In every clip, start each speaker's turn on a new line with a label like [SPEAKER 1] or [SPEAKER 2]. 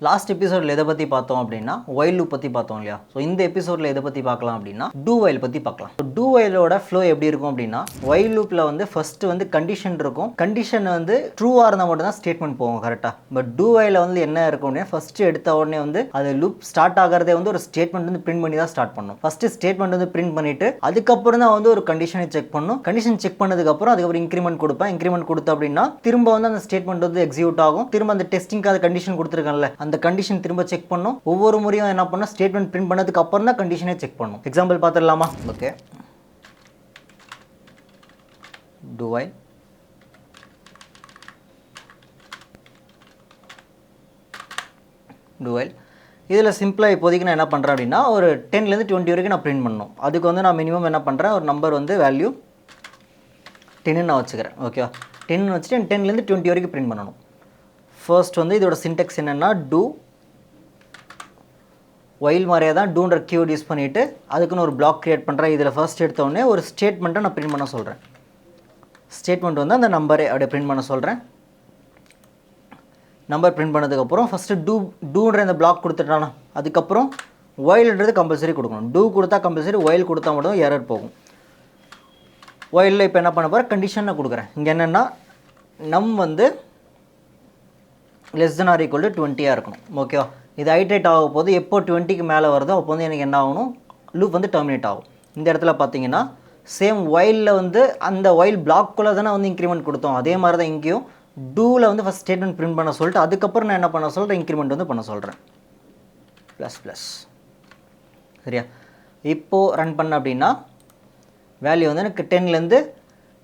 [SPEAKER 1] Last எபிசோடில் எதை பற்றி பார்த்தோம் அப்படின்னா ஒயில் லூப் பற்றி பார்த்தோம் இல்லையா. ஸோ இந்த எபிசோடில் எதை பற்றி பார்க்கலாம் அப்படின்னா டூ ஒயில் பற்றி பார்க்கலாம். ஸோ டூ ஒயிலோட ஃப்ளோ எப்படி இருக்கும் அப்படின்னா ஒயில் லூப்பில் வந்து ஃபஸ்ட்டு வந்து கண்டிஷன் இருக்கும். கண்டிஷன் வந்து ட்ரூவாக இருந்தால் மட்டும் தான் ஸ்டேட்மெண்ட் போகும் கரெக்டாக. பட் டூ ஒயில் வந்து என்ன இருக்கும் அப்படின்னா ஃபஸ்ட்டு எடுத்த உடனே வந்து அது லூப் ஸ்டார்ட் ஆகிறதே வந்து ஒரு ஸ்டேட்மெண்ட் வந்து பிரிண்ட் பண்ணி தான் ஸ்டார்ட் பண்ணும். ஃபஸ்ட்டு ஸ்டேட்மெண்ட் வந்து பிரிண்ட் பண்ணிவிட்டு அதுக்கப்புறம் தான் வந்து ஒரு கண்டிஷனை செக் பண்ணும். கண்டிஷன் செக் பண்ணதுக்கப்புறம் அதுக்கப்புறம் இன்க்ரிமெண்ட் கொடுப்பேன். இன்க்ரிமெண்ட் கொடுத்து அப்படின்னா திரும்ப வந்து அந்த ஸ்டேட்மெண்ட் வந்து எக்ஸிக்யூட் ஆகும். திரும்ப அந்த டெஸ்டிங்க்கு அது கண்டிஷன் கொடுத்துருக்கேன்ல அந்த கண்டிஷன் திரும்ப செக் பண்ணும். ஒவ்வொரு முறையும் என்ன பண்ணும் ஸ்டேட்மெண்ட் பிரிண்ட் பண்ணதுக்கு அப்புறம் தான் கண்டிஷனே செக் பண்ணும். எக்ஸாம்பிள் பார்த்துடலாமா? ஓகே, do while இதில் சிம்பிளாக இப்போதைக்கு நான் என்ன பண்ணுறேன் அப்படின்னா ஒரு 10லேருந்து 20 வரைக்கும் நான் பிரிண்ட் பண்ணணும். அதுக்கு வந்து நான் மினிமம் என்ன பண்ணுறேன் ஒரு நம்பர் வந்து வேல்யூ 10 நான் வச்சுக்கிறேன். ஓகேவா, 10 வச்சுட்டு 10லேருந்து 20 வரைக்கும் பிரிண்ட் பண்ணணும். ஃபர்ஸ்ட் வந்து இதோட சின்டெக்ஸ் என்னென்னா டூ ஒயில் மாதிரியே தான் டூன்ற கீவேர்ட் யூஸ் பண்ணிவிட்டு அதுக்குன்னு ஒரு பிளாக் க்ரியேட் பண்ணுறேன். இதில் ஃபர்ஸ்ட் எடுத்தோடனே ஒரு ஸ்டேட்மெண்ட்டை நான் பிரிண்ட் பண்ண சொல்கிறேன். ஸ்டேட்மெண்ட் வந்து அந்த நம்பரை அப்படியே பிரிண்ட் பண்ண சொல்கிறேன். நம்பர் பிரிண்ட் பண்ணதுக்கப்புறம் ஃபஸ்ட்டு டூன்ற இந்த பிளாக் கொடுத்துட்டானா அதுக்கப்புறம் ஒயில்ன்றது கம்பல்சரி கொடுக்கணும். டூ கொடுத்தா கம்பல்சரி, ஒயில் கொடுத்தா மட்டும் எரர் போகும். ஒயிலில் இப்போ என்ன பண்ண போகிறேன் கண்டிஷன் நான் கொடுக்குறேன். இங்கே என்னென்னா நம் வந்து less than or equal to 20 இருக்கணும். ஓகேவா, இது ஐட்ரேட் ஆக போது எப்போ 20க்கு மேலே வருதோ அப்போ வந்து எனக்கு என்ன ஆகணும் லூப் வந்து டெர்மினேட் ஆகும். இந்த இடத்துல பார்த்தீங்கன்னா சேம் ஒயிலில் வந்து அந்த ஒயில் பிளாக்குள்ளே தானே வந்து இன்க்ரிமெண்ட் கொடுத்தோம். அதே மாதிரி தான் இங்கேயும் டூவில் வந்து ஃபஸ்ட் ஸ்டேட்மெண்ட் பிரிண்ட் பண்ண சொல்லிட்டு அதுக்கப்புறம் நான் என்ன பண்ண சொல்கிறேன் இன்க்ரிமெண்ட் வந்து பண்ண சொல்கிறேன் ப்ளஸ். சரியா, இப்போது ரன் பண்ண அப்படின்னா வேல்யூ வந்து எனக்கு 10லேருந்து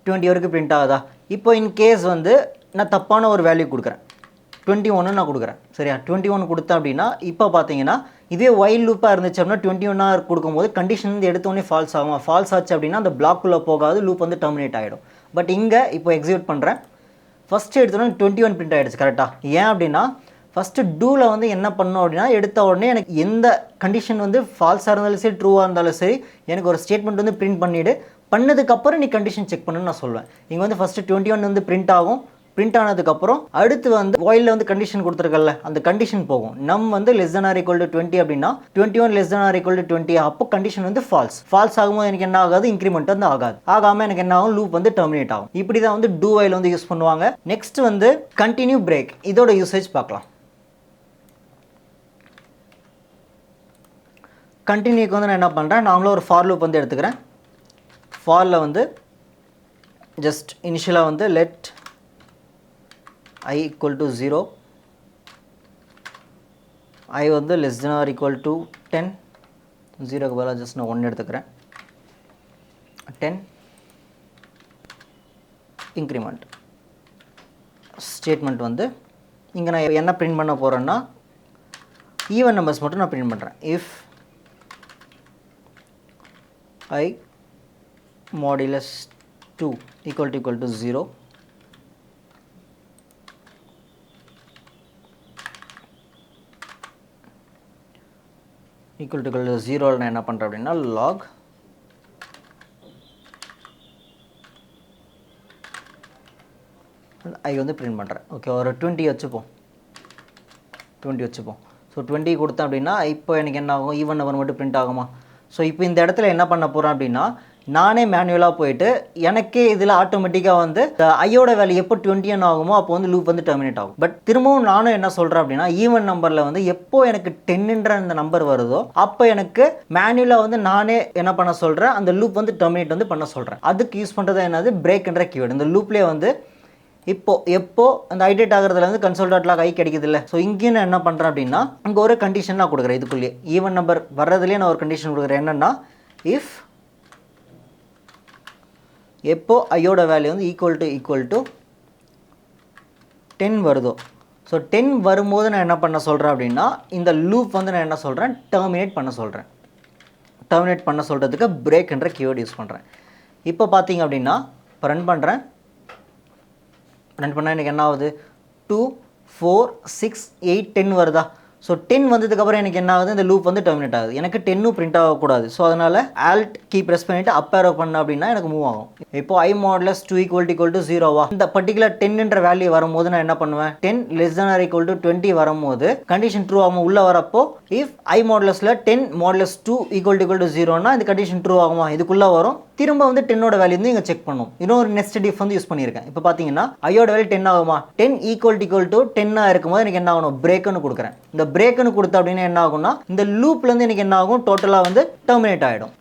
[SPEAKER 1] 20 வரைக்கும் பிரிண்ட் ஆகுதா. இப்போ இன்கேஸ் வந்து நான் தப்பான ஒரு வேல்யூ கொடுக்குறேன் 21 நான் கொடுக்குறேன். சரியா, 21 கொடுத்தேன் அப்படின்னா இப்போ பார்த்தீங்கன்னா இதே ஒயில் லூப்பாக இருந்துச்சு அப்படின்னா 21 கொடுக்கும்போது கண்டிஷன் வந்து எடுத்தோடனே ஃபால்ஸ் ஆகும். ஃபால்ஸ் ஆச்சு அப்படின்னா அந்த பிளாக்குள்ளே போகாது, லூப் வந்து டெர்மினேட் ஆகிடும். பட் இங்கே இப்போ எக்ஸிக்யூட் பண்ணுறேன். ஃபஸ்ட்டு எடுத்தோடனே 21 பிரிண்ட் ஆகிடுச்சு கரெக்டாக. ஏன் அப்படின்னா ஃபஸ்ட்டு டூவில் வந்து என்ன பண்ணணும் அப்படின்னா எடுத்த உடனே எனக்கு எந்த கண்டிஷன் வந்து ஃபால்ஸாக இருந்தாலும் சரி ட்ரூவாக இருந்தாலும் சரி எனக்கு ஒரு ஸ்டேட்மெண்ட் வந்து பிரிண்ட் பண்ணிவிடு. பண்ணதுக்கப்புறம் நீ கண்டிஷன் செக் பண்ணுன்னு நான் சொல்லுவேன். இங்கே வந்து ஃபஸ்ட்டு 21 வந்து பிரிண்ட் ஆகும். பிரிண்ட் ஆனதுக்கப்புறம் அடுத்து வந்து ஒயிலில் வந்து கண்டிஷன் கொடுத்துருக்கல அந்த கண்டிஷன் போகும். நம் வந்து less than or equal to 20 அப்படின்னா 21 less than or equal to 20 அப்போ கண்டிஷன் வந்து ஃபால்ஸ் ஆகும்போது எனக்கு என்ன ஆகாது இன்க்ரிமெண்ட் வந்து ஆகாமல் எனக்கு என்ன ஆகும் லூப் வந்து டெர்மினேட் ஆகும். இப்படி தான் வந்து டூ ஒயில் வந்து யூஸ் பண்ணுவாங்க. நெக்ஸ்ட் வந்து கண்டினியூ பிரேக், இதோட யூசேஜ் பார்க்கலாம். கண்டினியூக்கு வந்து நான் என்ன பண்ணுறேன் நார்மலாக ஒரு ஃபார் லூப் வந்து எடுத்துக்கிறேன். ஃபாரில் வந்து ஜஸ்ட் இனிஷியலாக வந்து let I equal to 0, I வந்து less than or equal to 10, 0க்கு பதிலாக ஜஸ்ட் நான் 1 எடுத்துக்கிறேன். 10 இன்க்ரிமெண்ட் ஸ்டேட்மெண்ட் வந்து இங்கே நான் என்ன பிரிண்ட் பண்ண போகிறேன்னா ஈவன் நம்பர்ஸ் மட்டும் நான் பிரிண்ட் பண்ணுறேன். If I modulus 2 equal to 0, equal to 0 நான் என்ன பண்ணுறேன் அப்படின்னா லாக் ஐ வந்து பிரிண்ட் பண்ணுறேன். ஓகே, ஒரு 20 வச்சுப்போம். ஸோ 20 கொடுத்தேன் அப்படின்னா இப்போ எனக்கு என்ன ஆகும் ஈவன் நம்பர் மட்டும் பிரிண்ட் ஆகுமா. ஸோ இப்போ இந்த இடத்துல என்ன பண்ண போகிறேன் அப்படின்னா நானே மேனுவலாக போயிட்டு எனக்கே இதில் ஆட்டோமேட்டிக்காக வந்து ஐயோட வேல்யூ எப்போ 21 ஆகுமோ அப்போ வந்து லூப் வந்து டெர்மினேட் ஆகும். பட் திரும்பவும் நானும் என்ன சொல்கிறேன் அப்படின்னா ஈவன் நம்பரில் வந்து எப்போ எனக்கு 10ன்ற அந்த நம்பர் வருதோ அப்போ எனக்கு மேனுவலாக வந்து நானே என்ன பண்ண சொல்கிறேன் அந்த லூப் வந்து டெர்மினேட் வந்து பண்ண சொல்கிறேன். அதுக்கு யூஸ் பண்ணுறது என்னது பிரேக்ன்ற கீவேர்டு. இந்த லூப்லேயே வந்து எப்போ அந்த ஐடேட் ஆகிறதுல வந்து கன்சோல் டாட் லாக் ஐ கிடைக்குது இல்லை. ஸோ இங்கேயும் நான் என்ன பண்ணுறேன் அப்படின்னா இங்கே ஒரு கண்டிஷன் நான் கொடுக்குறேன். இதுக்குள்ளேயே ஈவன் நம்பர் வர்றதுலேயே நான் ஒரு கண்டிஷன் கொடுக்குறேன். என்னென்னா இஃப் எப்போ ஐயோட வேல்யூ வந்து ஈக்குவல் டு 10 வருதோ. ஸோ 10 வரும்போது நான் என்ன பண்ண சொல்கிறேன் அப்படின்னா இந்த லூப் வந்து நான் என்ன சொல்கிறேன் டெர்மினேட் பண்ண சொல்கிறேன். டெர்மினேட் பண்ண சொல்கிறதுக்கு பிரேக்ன்ற கீவேர்டு யூஸ் பண்ணுறேன். இப்போ பார்த்தீங்க அப்படின்னா இப்போ ரன் பண்ணால் எனக்கு என்ன ஆகுது 2 4 6 8 10 வருதா. ஸோ 10 வந்ததுக்கப்புறம் எனக்கு என்ன ஆகுது, இந்த லூப் வந்து டெர்மினேட் ஆகுது. எனக்கு 10 பிரிண்ட் ஆகக்கூடாது. ஸோ அதனால் ஆல்ட் கீ ப்ரெஸ் பண்ணிவிட்டு அப் ஏரோ பண்ண அப்படின்னா எனக்கு மூவ் ஆகும். இப்போ I மாடுலஸ் 2 = 0வா, இந்த பர்டிகுலர் 10ன்ற வேல்யூ வரும்போது நான் என்ன பண்ணுவேன், 10 <= 20 வரும்போது கண்டிஷன் ட்ரூ ஆகும். உள்ளே வரப்போ இஃப் I மாடுலஸில் 10 மாடுலஸ் 2 = 0னா இந்த கண்டிஷன் ட்ரூ ஆகுமா, இதுக்குள்ளே வரும். திரும்ப வந்து 10ஓட வேல்யூ வந்து இங்கே செக் பண்ணும். இன்னொரு நெஸ்டட் இஃப் வந்து யூஸ் பண்ணியிருக்கேன். இப்போ பார்த்தீங்கன்னா ஐயோட வேல்யூ 10 ஆகுமா, 10 = 10 இருக்கும்போது எனக்கு என்ன ஆகணும், பிரேக்குன்னு கொடுக்குறேன். இந்த பிரேக்குன்னு கொடுத்த அப்படின்னா என்ன ஆகும்னா, இந்த லூப்லேருந்து எனக்கு என்ன ஆகும், டோட்டலாக வந்து டெர்மினேட் ஆகிடும்.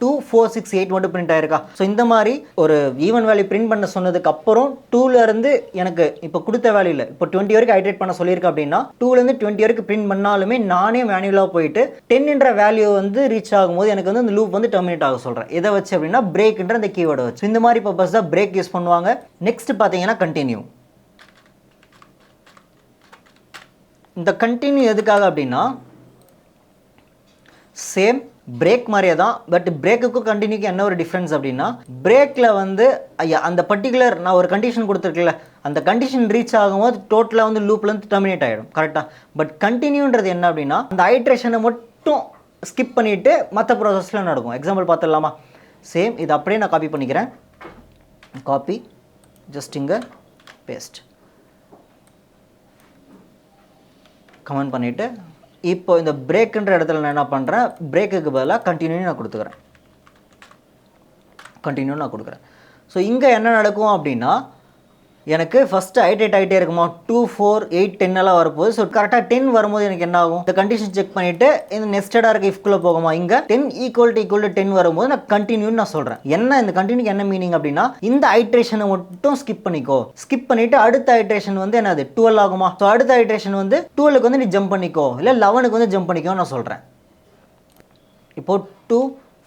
[SPEAKER 1] 2 4 6 8 மட்டும் பிரிண்ட் ஆயிருக்கா. ஸோ இந்த மாதிரி ஒரு ஈவன் வேல்யூ பிரிண்ட் பண்ண சொன்னதுக்கு அப்புறம் 2லேருந்து எனக்கு இப்போ கொடுத்த வேல்யூ இல்லை, இப்போ 20 வரைக்கும் ஐட்ரேட் பண்ண சொல்லியிருக்கேன் அப்படின்னா 2லேருந்து 20 வரைக்கும் பிரிண்ட் பண்ணாலுமே நானே மேனுவலாக போயிட்டு 10ன்ற வேல்யூ வந்து ரீச் ஆகும்போது எனக்கு வந்து இந்த லூப் வந்து டெர்மினேட் ஆக சொல்கிறேன். எதை வச்சு அப்படின்னா பிரேக்ன்ற அந்த கீவேர்டை வச்சு. இந்த மாதிரி பர்பஸ் தான் பிரேக் யூஸ் பண்ணுவாங்க. நெக்ஸ்ட் பார்த்தீங்கன்னா கண்டினியூ. இந்த கண்டினியூ எதுக்காக அப்படின்னா சேம் பிரேக் மாதிரியே தான். பட் பிரேக்குக்கும் கண்டினியூக்கு என்ன ஒரு டிஃப்ரென்ஸ் அப்படின்னா, பிரேக்கில் வந்து அந்த பர்டிகுலர் நான் ஒரு கண்டிஷன் கொடுத்துருக்கல, அந்த கண்டிஷன் ரீச் ஆகும்போது டோட்டலாக வந்து லூப்லேருந்து டெர்மினேட் ஆகிடும் கரெக்டாக. பட் கண்டினியூன்றது என்ன அப்படின்னா, அந்த ஐட்ரேஷனை மட்டும் ஸ்கிப் பண்ணிவிட்டு மற்ற ப்ராசஸில் நடக்கும். எக்ஸாம்பிள் பார்த்துடலாமா, சேம் இது அப்படியே நான் காப்பி பண்ணிக்கிறேன். காப்பி, ஜஸ்ட் இங்கே பேஸ்ட், கமெண்ட் பண்ணிவிட்டு இப்போ இந்த பிரேக்குன்ற இடத்துல நான் என்ன பண்ணுறேன், பிரேக்குக்கு பதிலாக கண்டினியூ நான் கொடுத்துக்கிறேன். ஸோ இங்கே என்ன நடக்கும் அப்படின்னா, எனக்கு ஃபஸ்ட்டு ஐட்ரேட் ஆகிட்டே இருக்குமா, 2 4 8 10 எல்லாம் வரப்போகுது. ஸோ கரெக்டாக 10 வரும்போது எனக்கு என்ன ஆகும், இந்த கண்டிஷன் செக் பண்ணிவிட்டு இந்த நெஸ்டடாக இருக்க இஃப்குள்ளே போகுமா, இங்கே 10 = 10 வரும்போது நான் கண்டினியூன்னு நான் சொல்கிறேன். என்ன இந்த கண்டினியூக்கு என்ன மீனிங் அப்படின்னா, இந்த ஐட்ரேஷனை மட்டும் ஸ்கிப் பண்ணிக்கோ. ஸ்கிப் பண்ணிவிட்டு அடுத்த ஐட்ரேஷன் வந்து என்னது 12 ஆகுமா. ஸோ அடுத்த ஐட்ரேஷன் வந்து 12க்கு வந்து நீ ஜம்ப் பண்ணிக்கோ, இல்லை 11க்கு வந்து ஜம்ப் பண்ணிக்கோ நான் சொல்கிறேன். இப்போது 2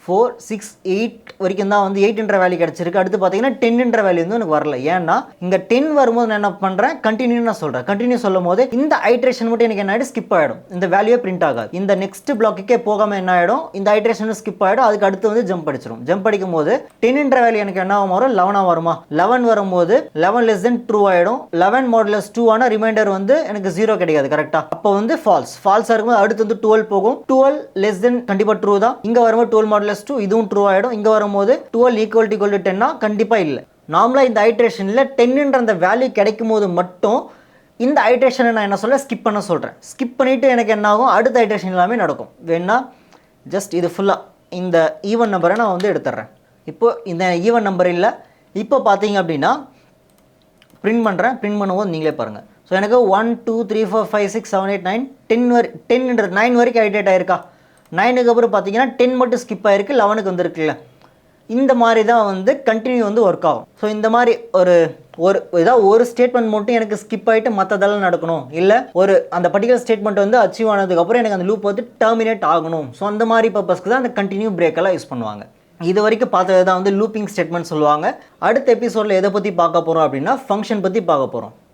[SPEAKER 1] 4 6 8 வரைக்கும் தான் வந்து 8ன்ற வேல்யூ கிடச்சிருக்கு. அடுத்து பார்த்தீங்கன்னா 10ன்ற வேல்யூ வந்து எனக்கு வரல. ஏன்னா இங்கே 10 வரும்போது நான் என்ன பண்ணுறேன், கண்டினியூ நான் சொல்கிறேன். கண்டினியூ சொல்லும் போது இந்த ஐட்ரேஷன் மட்டும் எனக்கு என்ன ஆகிடும், ஸ்கிப் ஆகிடும். இந்த வேல்யூவே பிரிண்ட் ஆகாது. இந்த நெக்ஸ்ட் பிளாக்குக்கே போகாமல் என்ன ஆகிடும், இந்த ஐட்ரேஷன் ஸ்கிப் ஆகிடும். அதுக்கு அடுத்து வந்து ஜம்ப் அடிச்சிடும். ஜம்ப் அடிக்கும் போது 10ன்ற வேல்யூ எனக்கு என்ன வரும், 11 வருமா. 11 வரும்போது 11 <= 2 ஆகிடும். 11 மாடுலஸ் 2 ஆனால் ரிமைண்டர் வந்து எனக்கு 0 கிடைக்காது கரெக்டாக. அப்போ வந்து ஃபால்ஸாக இருக்கும்போது அடுத்து வந்து 12 போகும். 12 கண்டிப்பாக ட்ரூ தான். இங்கே வரும்போது 12 மாடுலஸ் 2 இதுவும் ட்ரூ ஆகிடும். இங்கே வரும்போது 12 = 10 கண்டிப்பாக இல்லை. நார்மலாக இந்த ஐட்ரேஷனில் 10ன்ற அந்த வேல்யூ கிடைக்கும் போது மட்டும் இந்த ஐட்ரேஷனை நான் என்ன சொல்கிறேன், ஸ்கிப் பண்ண சொல்கிறேன். ஸ்கிப் பண்ணிவிட்டு எனக்கு என்ன ஆகும், அடுத்த ஐட்ரேஷன் எல்லாமே நடக்கும். வேணா ஜஸ்ட் இது ஃபுல்லாக இந்த ஈவன் நம்பரை நான் வந்து எடுத்துட்றேன். இப்போது இந்த ஈவன் நம்பர் இல்லை. இப்போ பார்த்தீங்க அப்படின்னா பிரிண்ட் பண்ணுறேன். பிரிண்ட் பண்ணும்போது நீங்களே பாருங்கள். ஸோ எனக்கு 1 2 3 4 5 6 7 8 9 10 9 வரைக்கும் ஐட்ரேட் ஆயிருக்கா. 9க்கு அப்புறம் பார்த்தீங்கன்னா 10 மட்டும் ஸ்கிப் ஆகிருக்கு, 11க்கு வந்துருக்குல்ல. இந்த மாதிரி தான் வந்து கண்டினியூ வந்து ஒர்க் ஆகும். ஸோ இந்த மாதிரி ஏதாவது ஒரு ஸ்டேட்மெண்ட் மட்டும் எனக்கு ஸ்கிப் ஆகிட்டு மற்றதெல்லாம் நடக்கணும், இல்லை அந்த பர்டிகுலர் ஸ்டேட்மெண்ட் வந்து அச்சீவ் ஆனதுக்கப்புறம் எனக்கு அந்த லூப் வந்து டெர்மினேட் ஆகணும். ஸோ அந்த மாதிரி பர்பஸ்க்கு தான் அந்த கண்டினியூ பிரேக்கெல்லாம் யூஸ் பண்ணுவாங்க. இது வரைக்கும் பார்த்தது தான் வந்து லூப்பிங் ஸ்டேட்மெண்ட் சொல்லுவாங்க. அடுத்த எபிசோடில் எதை பற்றி பார்க்க போகிறோம் அப்படின்னா ஃபங்க்ஷன் பற்றி பார்க்க போகிறோம்.